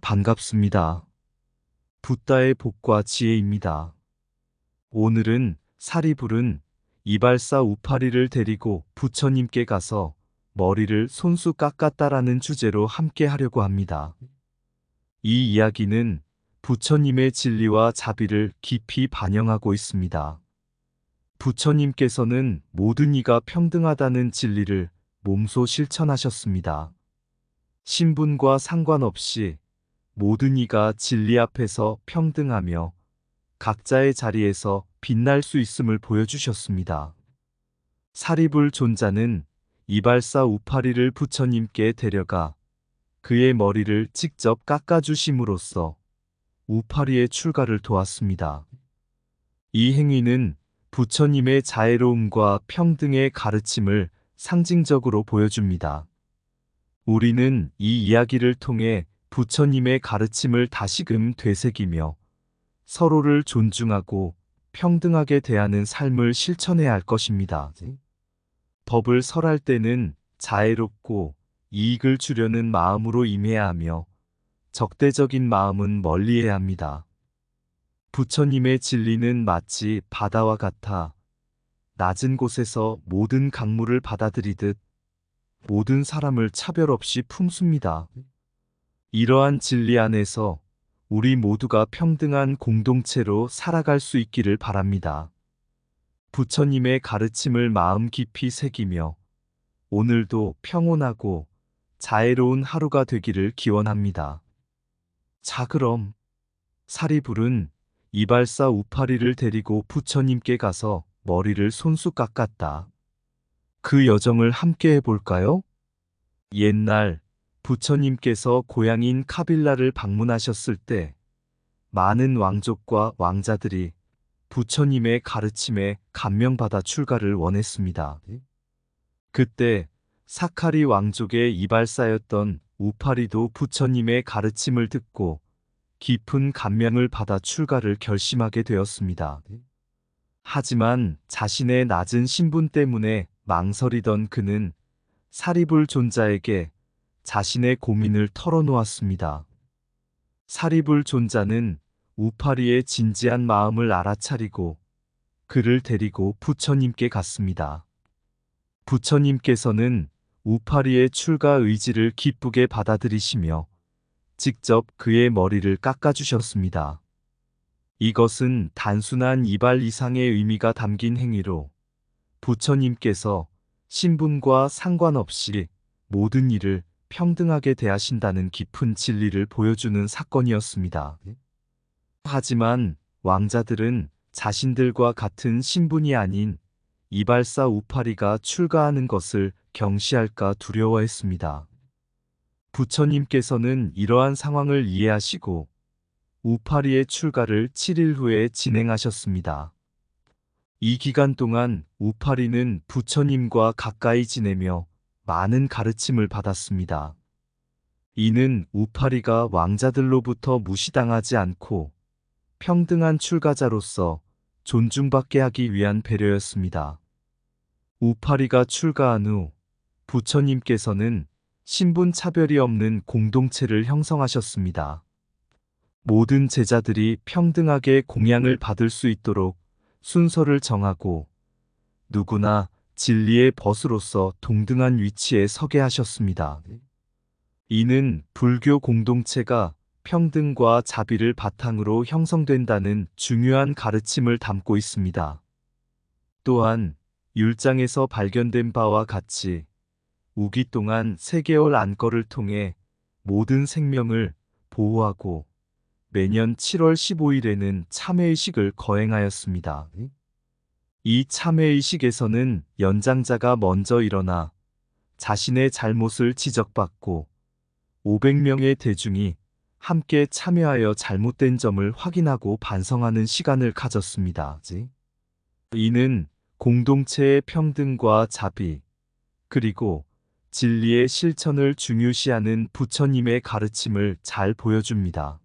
반갑습니다. 붓다의 복과 지혜입니다. 오늘은 살이 부른 이발사 우파리를 데리고 부처님께 가서 머리를 손수 깎았다라는 주제로 함께 하려고 합니다. 이 이야기는 부처님의 진리와 자비를 깊이 반영하고 있습니다. 부처님께서는 모든 이가 평등하다는 진리를 몸소 실천하셨습니다. 신분과 상관없이 모든 이가 진리 앞에서 평등하며 각자의 자리에서 빛날 수 있음을 보여주셨습니다. 사리불 존자는 이발사 우파리를 부처님께 데려가 그의 머리를 직접 깎아주심으로써 우파리의 출가를 도왔습니다. 이 행위는 부처님의 자애로움과 평등의 가르침을 상징적으로 보여줍니다. 우리는 이 이야기를 통해 부처님의 가르침을 다시금 되새기며 서로를 존중하고 평등하게 대하는 삶을 실천해야 할 것입니다. 법을 설할 때는 자애롭고 이익을 주려는 마음으로 임해야 하며 적대적인 마음은 멀리해야 합니다. 부처님의 진리는 마치 바다와 같아 낮은 곳에서 모든 강물을 받아들이듯 모든 사람을 차별 없이 품습니다. 이러한 진리 안에서 우리 모두가 평등한 공동체로 살아갈 수 있기를 바랍니다. 부처님의 가르침을 마음 깊이 새기며 오늘도 평온하고 자애로운 하루가 되기를 기원합니다. 자, 그럼 사리불은 이발사 우파리를 데리고 부처님께 가서 머리를 손수 깎았다. 그 여정을 함께 해볼까요? 옛날 부처님께서 고향인 카빌라를 방문하셨을 때 많은 왕족과 왕자들이 부처님의 가르침에 감명받아 출가를 원했습니다. 그때 사카리 왕족의 이발사였던 우파리도 부처님의 가르침을 듣고 깊은 감명을 받아 출가를 결심하게 되었습니다. 하지만 자신의 낮은 신분 때문에 망설이던 그는 사리불 존자에게 자신의 고민을 털어놓았습니다. 사리불 존자는 우파리의 진지한 마음을 알아차리고 그를 데리고 부처님께 갔습니다. 부처님께서는 우파리의 출가 의지를 기쁘게 받아들이시며 직접 그의 머리를 깎아주셨습니다. 이것은 단순한 이발 이상의 의미가 담긴 행위로 부처님께서 신분과 상관없이 모든 일을 평등하게 대하신다는 깊은 진리를 보여주는 사건이었습니다. 하지만 왕자들은 자신들과 같은 신분이 아닌 이발사 우파리가 출가하는 것을 경시할까 두려워했습니다. 부처님께서는 이러한 상황을 이해하시고 우파리의 출가를 7일 후에 진행하셨습니다. 이 기간 동안 우파리는 부처님과 가까이 지내며 많은 가르침을 받았습니다. 이는 우파리가 왕자들로부터 무시당하지 않고 평등한 출가자로서 존중받게 하기 위한 배려였습니다. 우파리가 출가한 후 부처님께서는 신분 차별이 없는 공동체를 형성하셨습니다. 모든 제자들이 평등하게 공양을 받을 수 있도록 순서를 정하고 누구나 진리의 벗으로서 동등한 위치에 서게 하셨습니다. 이는 불교 공동체가 평등과 자비를 바탕으로 형성된다는 중요한 가르침을 담고 있습니다. 또한 율장에서 발견된 바와 같이 우기 동안 3개월 안거를 통해 모든 생명을 보호하고 매년 7월 15일에는 참회의식을 거행하였습니다. 이 참회의식에서는 연장자가 먼저 일어나 자신의 잘못을 지적받고 500명의 대중이 함께 참여하여 잘못된 점을 확인하고 반성하는 시간을 가졌습니다. 이는 공동체의 평등과 자비, 그리고 진리의 실천을 중요시하는 부처님의 가르침을 잘 보여줍니다.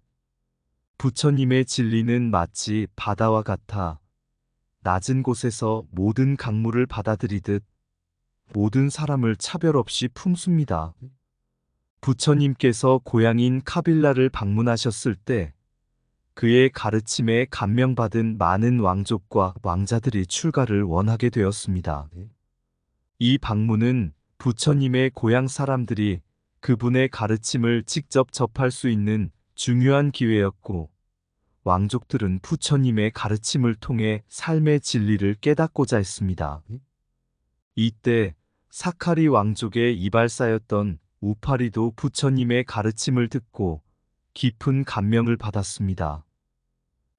부처님의 진리는 마치 바다와 같아 낮은 곳에서 모든 강물을 받아들이듯 모든 사람을 차별 없이 품습니다. 부처님께서 고향인 카빌라를 방문하셨을 때 그의 가르침에 감명받은 많은 왕족과 왕자들이 출가를 원하게 되었습니다. 이 방문은 부처님의 고향 사람들이 그분의 가르침을 직접 접할 수 있는 중요한 기회였고, 왕족들은 부처님의 가르침을 통해 삶의 진리를 깨닫고자 했습니다. 이때 사카리 왕족의 이발사였던 우파리도 부처님의 가르침을 듣고 깊은 감명을 받았습니다.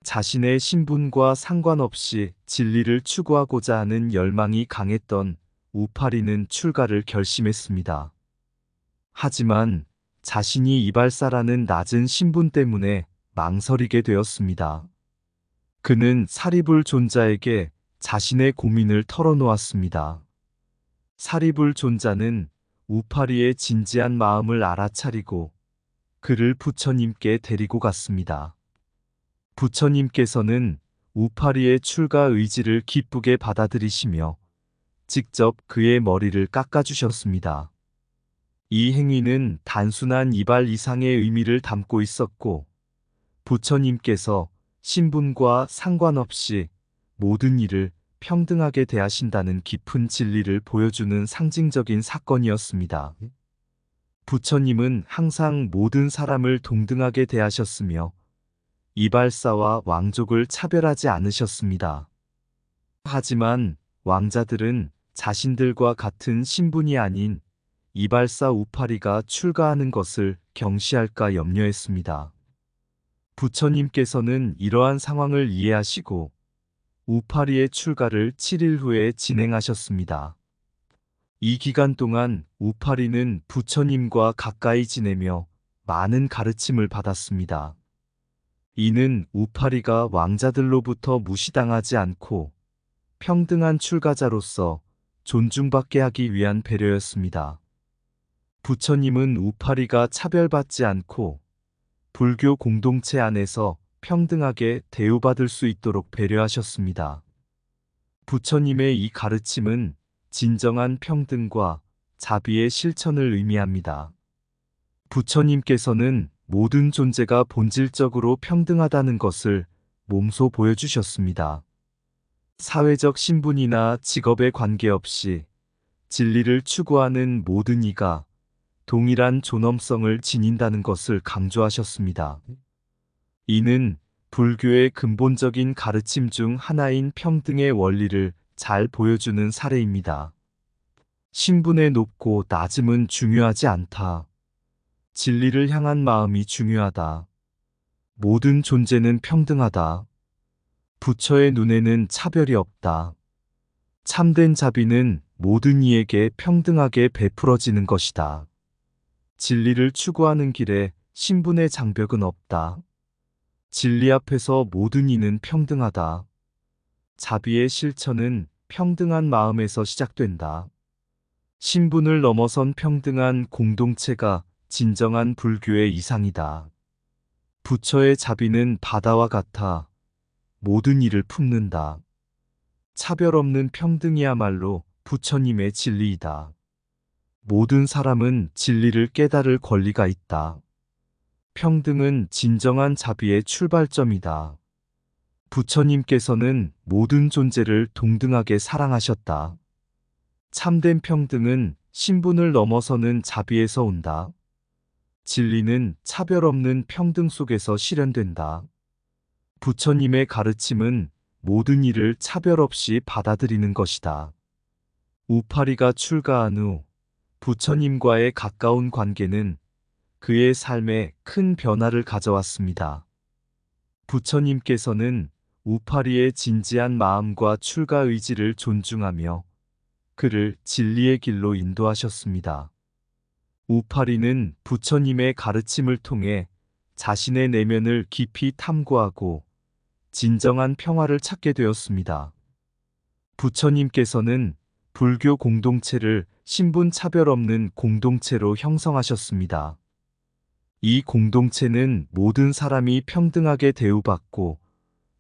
자신의 신분과 상관없이 진리를 추구하고자 하는 열망이 강했던 우파리는 출가를 결심했습니다. 하지만 자신이 이발사라는 낮은 신분 때문에 망설이게 되었습니다. 그는 사리불 존자에게 자신의 고민을 털어놓았습니다. 사리불 존자는 우파리의 진지한 마음을 알아차리고 그를 부처님께 데리고 갔습니다. 부처님께서는 우파리의 출가 의지를 기쁘게 받아들이시며 직접 그의 머리를 깎아주셨습니다. 이 행위는 단순한 이발 이상의 의미를 담고 있었고, 부처님께서 신분과 상관없이 모든 이를 평등하게 대하신다는 깊은 진리를 보여주는 상징적인 사건이었습니다. 부처님은 항상 모든 사람을 동등하게 대하셨으며 이발사와 왕족을 차별하지 않으셨습니다. 하지만 왕자들은 자신들과 같은 신분이 아닌 이발사 우파리가 출가하는 것을 경시할까 염려했습니다. 부처님께서는 이러한 상황을 이해하시고 우파리의 출가를 7일 후에 진행하셨습니다. 이 기간 동안 우파리는 부처님과 가까이 지내며 많은 가르침을 받았습니다. 이는 우파리가 왕자들로부터 무시당하지 않고 평등한 출가자로서 존중받게 하기 위한 배려였습니다. 부처님은 우파리가 차별받지 않고 불교 공동체 안에서 평등하게 대우받을 수 있도록 배려하셨습니다. 부처님의 이 가르침은 진정한 평등과 자비의 실천을 의미합니다. 부처님께서는 모든 존재가 본질적으로 평등하다는 것을 몸소 보여주셨습니다. 사회적 신분이나 직업에 관계없이 진리를 추구하는 모든 이가 동일한 존엄성을 지닌다는 것을 강조하셨습니다. 이는 불교의 근본적인 가르침 중 하나인 평등의 원리를 잘 보여주는 사례입니다. 신분의 높고 낮음은 중요하지 않다. 진리를 향한 마음이 중요하다. 모든 존재는 평등하다. 부처의 눈에는 차별이 없다. 참된 자비는 모든 이에게 평등하게 베풀어지는 것이다. 진리를 추구하는 길에 신분의 장벽은 없다. 진리 앞에서 모든 이는 평등하다. 자비의 실천은 평등한 마음에서 시작된다. 신분을 넘어선 평등한 공동체가 진정한 불교의 이상이다. 부처의 자비는 바다와 같아 모든 이를 품는다. 차별 없는 평등이야말로 부처님의 진리이다. 모든 사람은 진리를 깨달을 권리가 있다. 평등은 진정한 자비의 출발점이다. 부처님께서는 모든 존재를 동등하게 사랑하셨다. 참된 평등은 신분을 넘어서는 자비에서 온다. 진리는 차별 없는 평등 속에서 실현된다. 부처님의 가르침은 모든 이를 차별 없이 받아들이는 것이다. 우파리가 출가한 후 부처님과의 가까운 관계는 그의 삶에 큰 변화를 가져왔습니다. 부처님께서는 우파리의 진지한 마음과 출가 의지를 존중하며 그를 진리의 길로 인도하셨습니다. 우파리는 부처님의 가르침을 통해 자신의 내면을 깊이 탐구하고 진정한 평화를 찾게 되었습니다. 부처님께서는 불교 공동체를 신분 차별 없는 공동체로 형성하셨습니다. 이 공동체는 모든 사람이 평등하게 대우받고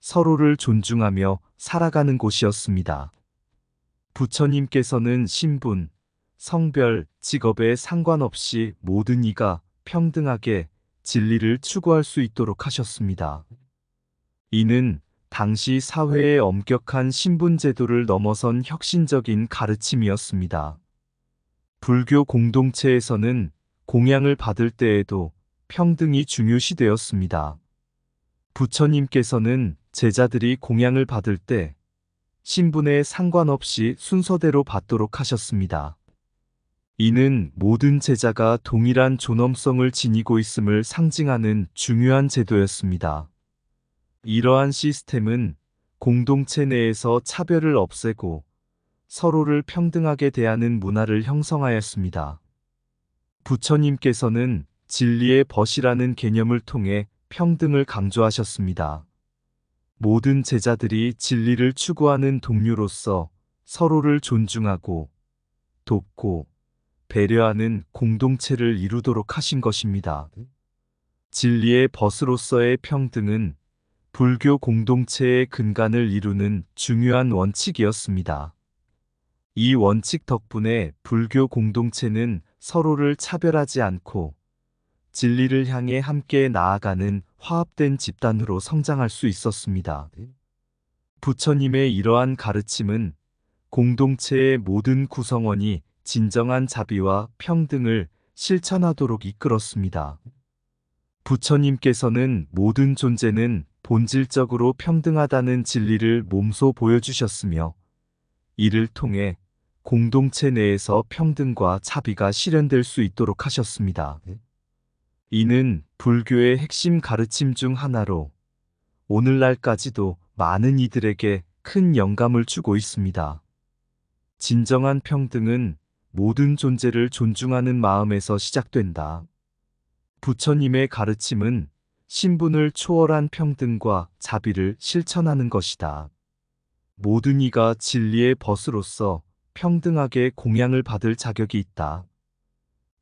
서로를 존중하며 살아가는 곳이었습니다. 부처님께서는 신분, 성별, 직업에 상관없이 모든 이가 평등하게 진리를 추구할 수 있도록 하셨습니다. 이는 당시 사회의 엄격한 신분제도를 넘어선 혁신적인 가르침이었습니다. 불교 공동체에서는 공양을 받을 때에도 평등이 중요시되었습니다. 부처님께서는 제자들이 공양을 받을 때 신분에 상관없이 순서대로 받도록 하셨습니다. 이는 모든 제자가 동일한 존엄성을 지니고 있음을 상징하는 중요한 제도였습니다. 이러한 시스템은 공동체 내에서 차별을 없애고 서로를 평등하게 대하는 문화를 형성하였습니다. 부처님께서는 진리의 벗이라는 개념을 통해 평등을 강조하셨습니다. 모든 제자들이 진리를 추구하는 동료로서 서로를 존중하고 돕고 배려하는 공동체를 이루도록 하신 것입니다. 진리의 벗으로서의 평등은 불교 공동체의 근간을 이루는 중요한 원칙이었습니다. 이 원칙 덕분에 불교 공동체는 서로를 차별하지 않고 진리를 향해 함께 나아가는 화합된 집단으로 성장할 수 있었습니다. 부처님의 이러한 가르침은 공동체의 모든 구성원이 진정한 자비와 평등을 실천하도록 이끌었습니다. 부처님께서는 모든 존재는 본질적으로 평등하다는 진리를 몸소 보여주셨으며 이를 통해 공동체 내에서 평등과 자비가 실현될 수 있도록 하셨습니다. 이는 불교의 핵심 가르침 중 하나로 오늘날까지도 많은 이들에게 큰 영감을 주고 있습니다. 진정한 평등은 모든 존재를 존중하는 마음에서 시작된다. 부처님의 가르침은 신분을 초월한 평등과 자비를 실천하는 것이다. 모든 이가 진리의 벗으로서 평등하게 공양을 받을 자격이 있다.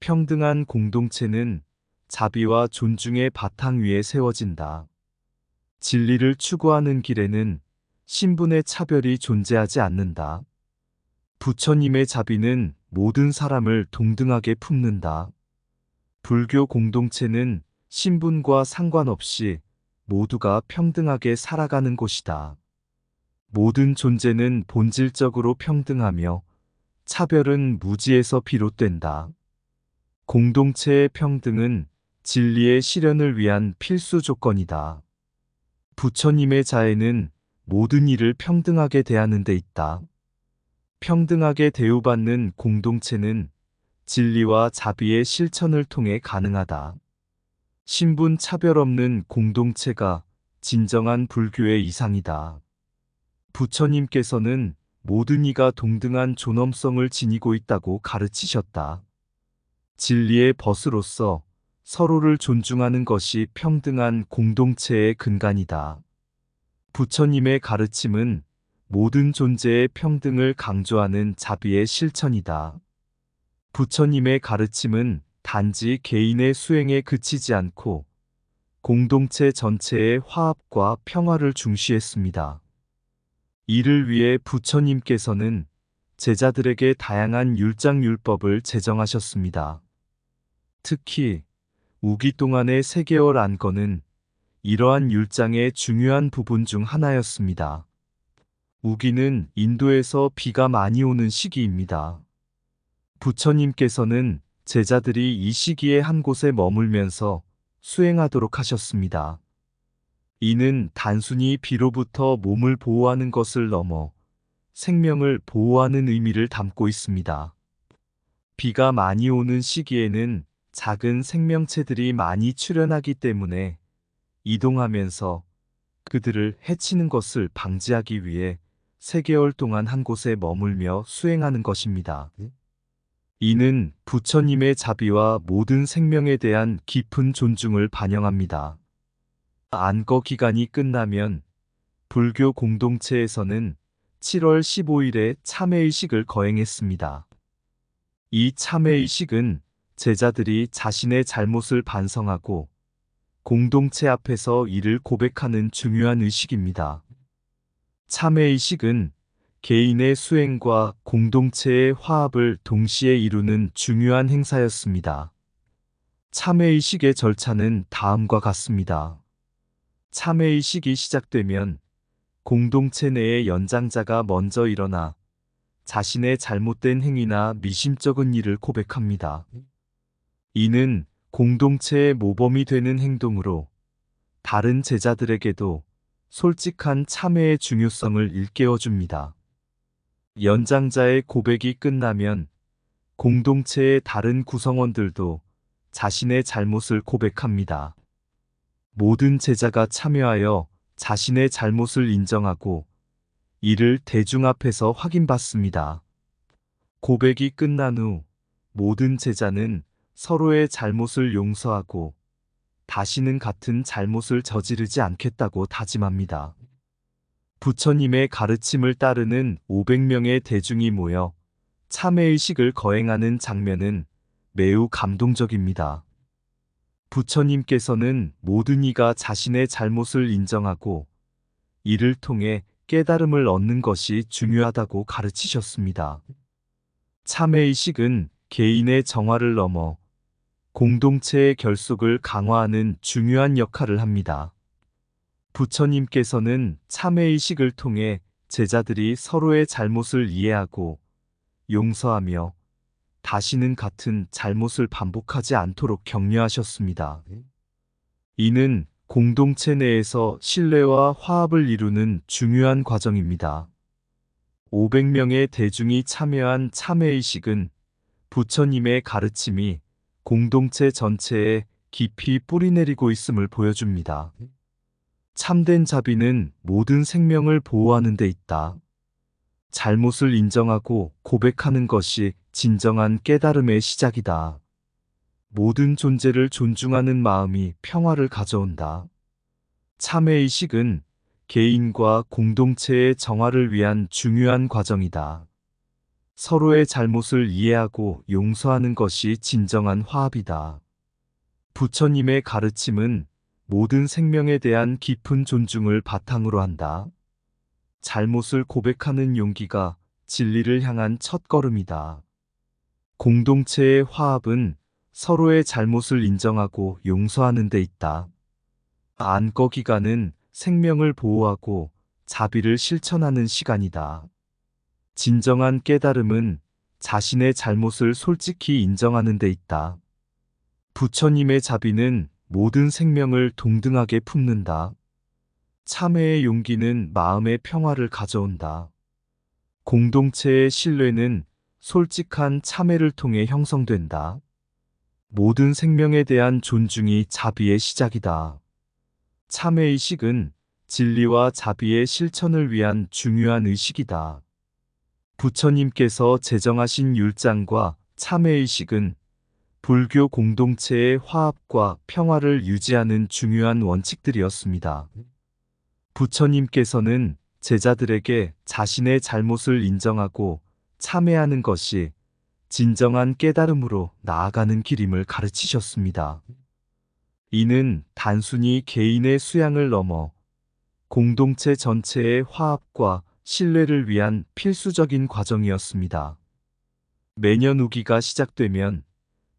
평등한 공동체는 자비와 존중의 바탕 위에 세워진다. 진리를 추구하는 길에는 신분의 차별이 존재하지 않는다. 부처님의 자비는 모든 사람을 동등하게 품는다. 불교 공동체는 신분과 상관없이 모두가 평등하게 살아가는 곳이다. 모든 존재는 본질적으로 평등하며 차별은 무지에서 비롯된다. 공동체의 평등은 진리의 실현을 위한 필수 조건이다. 부처님의 자애는 모든 이를 평등하게 대하는 데 있다. 평등하게 대우받는 공동체는 진리와 자비의 실천을 통해 가능하다. 신분 차별 없는 공동체가 진정한 불교의 이상이다. 부처님께서는 모든 이가 동등한 존엄성을 지니고 있다고 가르치셨다. 진리의 벗으로서 서로를 존중하는 것이 평등한 공동체의 근간이다. 부처님의 가르침은 모든 존재의 평등을 강조하는 자비의 실천이다. 부처님의 가르침은 단지 개인의 수행에 그치지 않고 공동체 전체의 화합과 평화를 중시했습니다. 이를 위해 부처님께서는 제자들에게 다양한 율장율법을 제정하셨습니다. 특히 우기 동안의 3개월 안건은 이러한 율장의 중요한 부분 중 하나였습니다. 우기는 인도에서 비가 많이 오는 시기입니다. 부처님께서는 제자들이 이 시기에 한 곳에 머물면서 수행하도록 하셨습니다. 이는 단순히 비로부터 몸을 보호하는 것을 넘어 생명을 보호하는 의미를 담고 있습니다. 비가 많이 오는 시기에는 작은 생명체들이 많이 출현하기 때문에 이동하면서 그들을 해치는 것을 방지하기 위해 3개월 동안 한 곳에 머물며 수행하는 것입니다. 이는 부처님의 자비와 모든 생명에 대한 깊은 존중을 반영합니다. 안거 기간이 끝나면 불교 공동체에서는 7월 15일에 참회의식을 거행했습니다. 이 참회의식은 제자들이 자신의 잘못을 반성하고 공동체 앞에서 이를 고백하는 중요한 의식입니다. 참회의식은 개인의 수행과 공동체의 화합을 동시에 이루는 중요한 행사였습니다. 참회의식의 절차는 다음과 같습니다. 참회의식이 시작되면 공동체 내의 연장자가 먼저 일어나 자신의 잘못된 행위나 미심쩍은 일을 고백합니다. 이는 공동체의 모범이 되는 행동으로 다른 제자들에게도 솔직한 참회의 중요성을 일깨워줍니다. 연장자의 고백이 끝나면 공동체의 다른 구성원들도 자신의 잘못을 고백합니다. 모든 제자가 참여하여 자신의 잘못을 인정하고 이를 대중 앞에서 확인받습니다. 고백이 끝난 후 모든 제자는 서로의 잘못을 용서하고 다시는 같은 잘못을 저지르지 않겠다고 다짐합니다. 부처님의 가르침을 따르는 500명의 대중이 모여 참회의식을 거행하는 장면은 매우 감동적입니다. 부처님께서는 모든 이가 자신의 잘못을 인정하고 이를 통해 깨달음을 얻는 것이 중요하다고 가르치셨습니다. 참회의식은 개인의 정화를 넘어 공동체의 결속을 강화하는 중요한 역할을 합니다. 부처님께서는 참회의식을 통해 제자들이 서로의 잘못을 이해하고 용서하며 다시는 같은 잘못을 반복하지 않도록 격려하셨습니다. 이는 공동체 내에서 신뢰와 화합을 이루는 중요한 과정입니다. 500명의 대중이 참여한 참회의식은 부처님의 가르침이 공동체 전체에 깊이 뿌리내리고 있음을 보여줍니다. 참된 자비는 모든 생명을 보호하는 데 있다. 잘못을 인정하고 고백하는 것이 진정한 깨달음의 시작이다. 모든 존재를 존중하는 마음이 평화를 가져온다. 참회의식은 개인과 공동체의 정화를 위한 중요한 과정이다. 서로의 잘못을 이해하고 용서하는 것이 진정한 화합이다. 부처님의 가르침은 모든 생명에 대한 깊은 존중을 바탕으로 한다. 잘못을 고백하는 용기가 진리를 향한 첫걸음이다. 공동체의 화합은 서로의 잘못을 인정하고 용서하는 데 있다. 안거 기간은 생명을 보호하고 자비를 실천하는 시간이다. 진정한 깨달음은 자신의 잘못을 솔직히 인정하는 데 있다. 부처님의 자비는 모든 생명을 동등하게 품는다. 참회의 용기는 마음의 평화를 가져온다. 공동체의 신뢰는 솔직한 참회를 통해 형성된다. 모든 생명에 대한 존중이 자비의 시작이다. 참회의식은 진리와 자비의 실천을 위한 중요한 의식이다. 부처님께서 제정하신 율장과 참회의식은 불교 공동체의 화합과 평화를 유지하는 중요한 원칙들이었습니다. 부처님께서는 제자들에게 자신의 잘못을 인정하고 참회하는 것이 진정한 깨달음으로 나아가는 길임을 가르치셨습니다. 이는 단순히 개인의 수양을 넘어 공동체 전체의 화합과 신뢰를 위한 필수적인 과정이었습니다. 매년 우기가 시작되면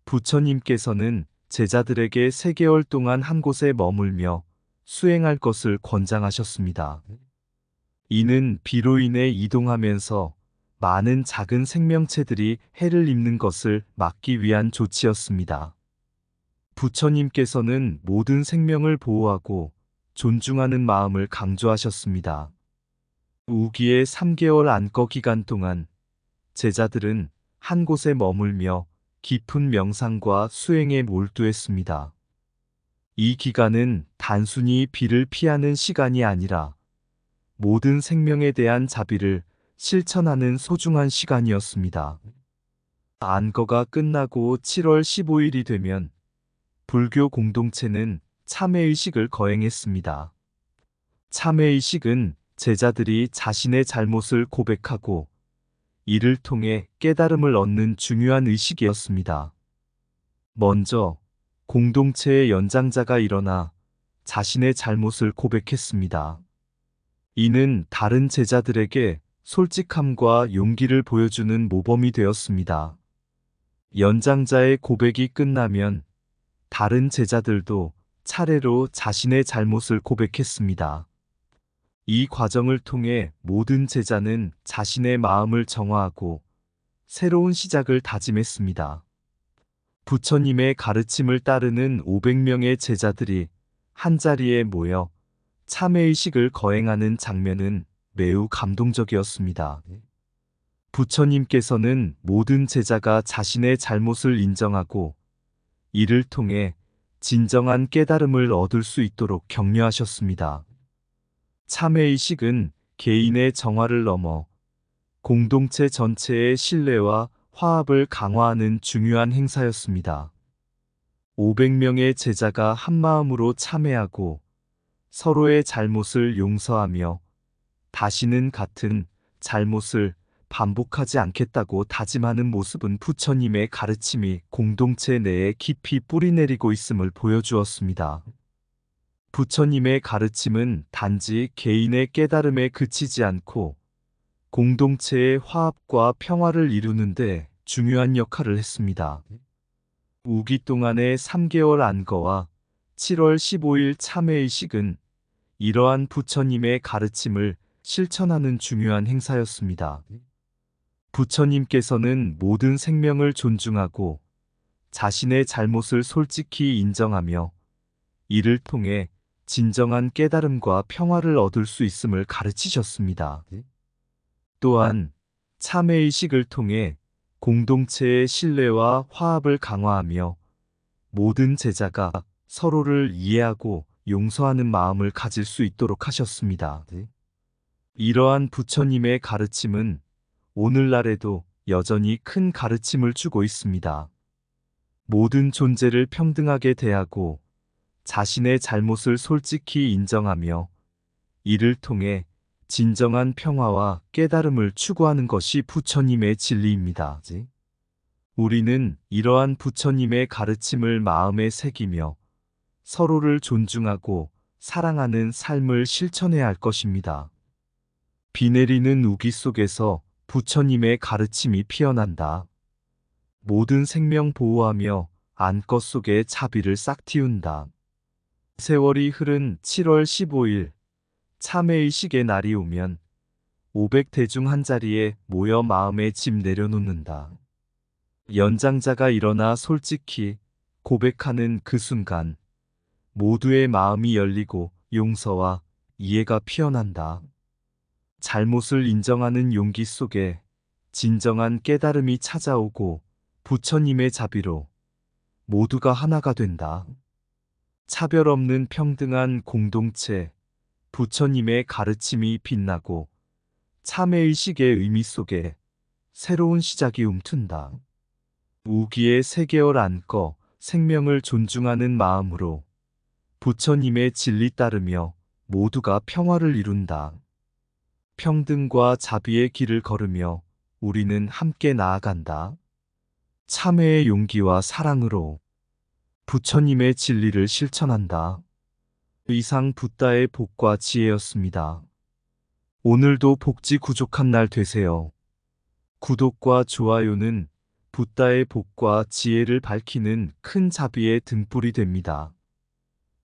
부처님께서는 제자들에게 3개월 동안 한 곳에 머물며 수행할 것을 권장하셨습니다. 이는 비로 인해 이동하면서 많은 작은 생명체들이 해를 입는 것을 막기 위한 조치였습니다. 부처님께서는 모든 생명을 보호하고 존중하는 마음을 강조하셨습니다. 우기의 3개월 안거 기간 동안 제자들은 한 곳에 머물며 깊은 명상과 수행에 몰두했습니다. 이 기간은 단순히 비를 피하는 시간이 아니라 모든 생명에 대한 자비를 실천하는 소중한 시간이었습니다. 안거가 끝나고 7월 15일이 되면 불교 공동체는 참회의식을 거행했습니다. 참회의식은 제자들이 자신의 잘못을 고백하고 이를 통해 깨달음을 얻는 중요한 의식이었습니다. 먼저 공동체의 연장자가 일어나 자신의 잘못을 고백했습니다. 이는 다른 제자들에게 솔직함과 용기를 보여주는 모범이 되었습니다. 연장자의 고백이 끝나면 다른 제자들도 차례로 자신의 잘못을 고백했습니다. 이 과정을 통해 모든 제자는 자신의 마음을 정화하고 새로운 시작을 다짐했습니다. 부처님의 가르침을 따르는 500명의 제자들이 한자리에 모여 참회의식을 거행하는 장면은 매우 감동적이었습니다. 부처님께서는 모든 제자가 자신의 잘못을 인정하고 이를 통해 진정한 깨달음을 얻을 수 있도록 격려하셨습니다. 참회의식은 개인의 정화를 넘어 공동체 전체의 신뢰와 화합을 강화하는 중요한 행사였습니다. 500명의 제자가 한마음으로 참회하고 서로의 잘못을 용서하며 다시는 같은 잘못을 반복하지 않겠다고 다짐하는 모습은 부처님의 가르침이 공동체 내에 깊이 뿌리내리고 있음을 보여주었습니다. 부처님의 가르침은 단지 개인의 깨달음에 그치지 않고 공동체의 화합과 평화를 이루는 데 중요한 역할을 했습니다. 우기 동안의 3개월 안거와 7월 15일 참회의식은 이러한 부처님의 가르침을 실천하는 중요한 행사였습니다. 부처님께서는 모든 생명을 존중하고 자신의 잘못을 솔직히 인정하며 이를 통해 진정한 깨달음과 평화를 얻을 수 있음을 가르치셨습니다. 또한 참회의식을 통해 공동체의 신뢰와 화합을 강화하며 모든 제자가 서로를 이해하고 용서하는 마음을 가질 수 있도록 하셨습니다. 이러한 부처님의 가르침은 오늘날에도 여전히 큰 가르침을 주고 있습니다. 모든 존재를 평등하게 대하고 자신의 잘못을 솔직히 인정하며 이를 통해 진정한 평화와 깨달음을 추구하는 것이 부처님의 진리입니다. 우리는 이러한 부처님의 가르침을 마음에 새기며 서로를 존중하고 사랑하는 삶을 실천해야 할 것입니다. 비 내리는 우기 속에서 부처님의 가르침이 피어난다. 모든 생명 보호하며 안것 속에 자비를 싹 틔운다. 세월이 흐른 7월 15일 참회의식의 날이 오면 500대중 한자리에 모여 마음의 짐 내려놓는다. 연장자가 일어나 솔직히 고백하는 그 순간 모두의 마음이 열리고 용서와 이해가 피어난다. 잘못을 인정하는 용기 속에 진정한 깨달음이 찾아오고 부처님의 자비로 모두가 하나가 된다. 차별 없는 평등한 공동체, 부처님의 가르침이 빛나고 참회의식의 의미 속에 새로운 시작이 움튼다. 우기의 3개월 안고 생명을 존중하는 마음으로 부처님의 진리 따르며 모두가 평화를 이룬다. 평등과 자비의 길을 걸으며 우리는 함께 나아간다. 참회의 용기와 사랑으로 부처님의 진리를 실천한다. 이상 붓다의 복과 지혜였습니다. 오늘도 복지 구족한 날 되세요. 구독과 좋아요는 붓다의 복과 지혜를 밝히는 큰 자비의 등불이 됩니다.